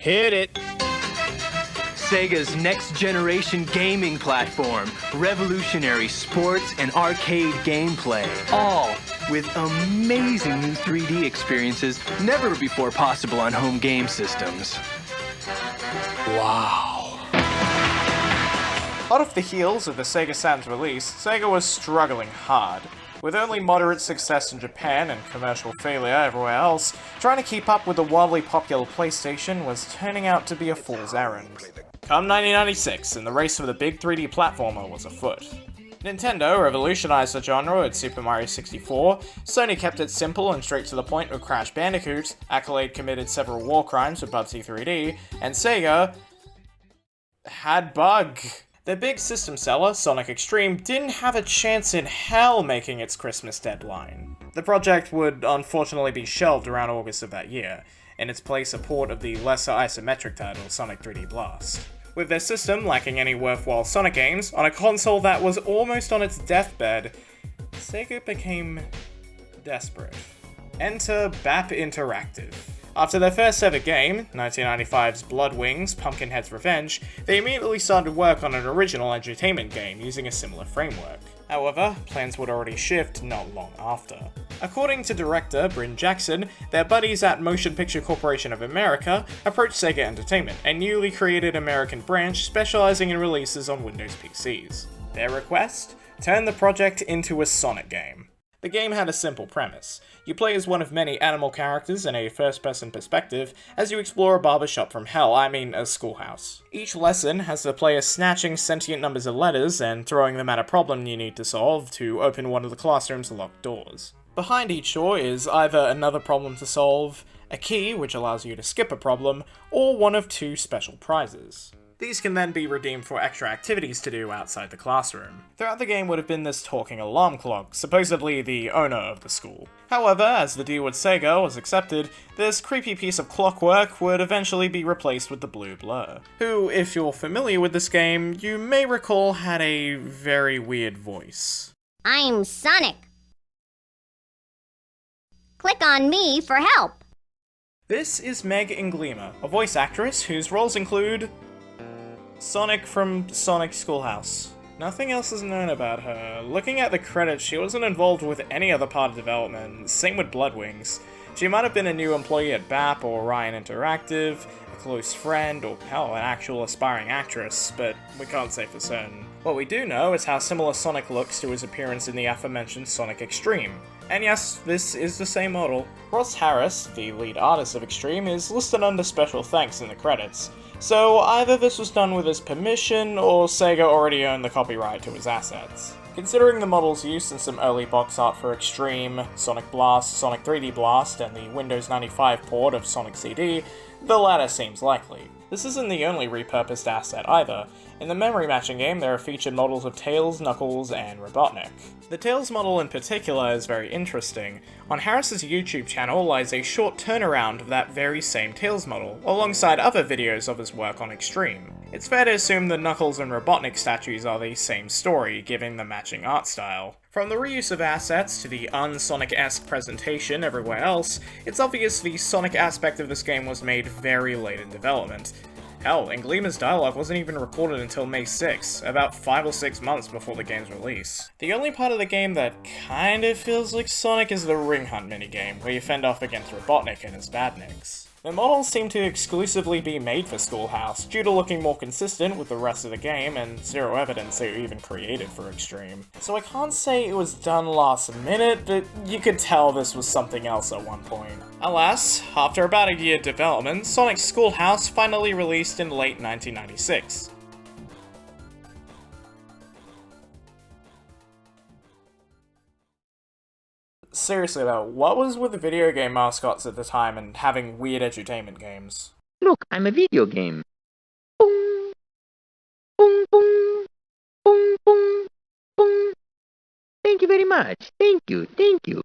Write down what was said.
Hit it! Sega's next-generation gaming platform, revolutionary sports and arcade gameplay, all with amazing new 3D experiences never before possible on home game systems. Wow. Hot off the heels of the Sega Saturn's release, Sega was struggling hard. With only moderate success in Japan and commercial failure everywhere else, trying to keep up with the wildly popular PlayStation was turning out to be a fool's errand. Come 1996, and the race for the big 3D platformer was afoot. Nintendo revolutionized the genre with Super Mario 64, Sony kept it simple and straight to the point with Crash Bandicoot, Accolade committed several war crimes with Bubsy 3D, and Sega had Bug. Their big system seller, Sonic X-treme, didn't have a chance in hell making its Christmas deadline. The project would unfortunately be shelved around August of that year, in its place a port of the lesser isometric title Sonic 3D Blast. With their system lacking any worthwhile Sonic games, on a console that was almost on its deathbed, Sega became desperate. Enter BAP Interactive. After their first ever game, 1995's Blood Wings, Pumpkinhead's Revenge, they immediately started work on an original edutainment game using a similar framework. However, plans would already shift not long after. According to director Bryn Jackson, their buddies at Motion Picture Corporation of America approached Sega Entertainment, a newly created American branch specializing in releases on Windows PCs. Their request? Turn the project into a Sonic game. The game had a simple premise. You play as one of many animal characters in a first-person perspective as you explore a barbershop from hell, a schoolhouse. Each lesson has the player snatching sentient numbers of letters and throwing them at a problem you need to solve to open one of the classroom's locked doors. Behind each door is either another problem to solve, a key which allows you to skip a problem, or one of two special prizes. These can then be redeemed for extra activities to do outside the classroom. Throughout the game would have been this talking alarm clock, supposedly the owner of the school. However, as the deal with Sega was accepted, this creepy piece of clockwork would eventually be replaced with the Blue Blur, who, if you're familiar with this game, you may recall had a very weird voice. I'm Sonic. Click on me for help. This is Meg Inglima, a voice actress whose roles include Sonic from Sonic Schoolhouse. Nothing else is known about her. Looking at the credits, she wasn't involved with any other part of development, same with Blood Wings. She might have been a new employee at BAP or Ryan Interactive, a close friend, or hell, an actual aspiring actress, but we can't say for certain. What we do know is how similar Sonic looks to his appearance in the aforementioned Sonic X-treme. And yes, this is the same model. Ross Harris, the lead artist of X-treme, is listed under special thanks in the credits. So either this was done with his permission, or Sega already owned the copyright to his assets. Considering the model's use in some early box art for X-treme, Sonic Blast, Sonic 3D Blast, and the Windows 95 port of Sonic CD, the latter seems likely. This isn't the only repurposed asset either. In the memory matching game, there are featured models of Tails, Knuckles, and Robotnik. The Tails model in particular is very interesting. On Harris's YouTube channel lies a short turnaround of that very same Tails model, alongside other videos of his work on X-treme. It's fair to assume the Knuckles and Robotnik statues are the same story, given the matching art style. From the reuse of assets to the un-Sonic-esque presentation everywhere else, it's obvious the Sonic aspect of this game was made very late in development. Hell, Inglima's dialogue wasn't even recorded until May 6, about 5 or 6 months before the game's release. The only part of the game that kind of feels like Sonic is the Ring Hunt minigame, where you fend off against Robotnik and his badniks. The models seem to exclusively be made for Schoolhouse, due to looking more consistent with the rest of the game, and zero evidence they were even created for X-treme. So I can't say it was done last minute, but you could tell this was something else at one point. Alas, after about a year development, Sonic Schoolhouse finally released in late 1996. Seriously though, what was with the video game mascots at the time and having weird edutainment games? Look, I'm a video game. Boom, boom, boom, boom, boom, boom. Thank you very much. Thank you.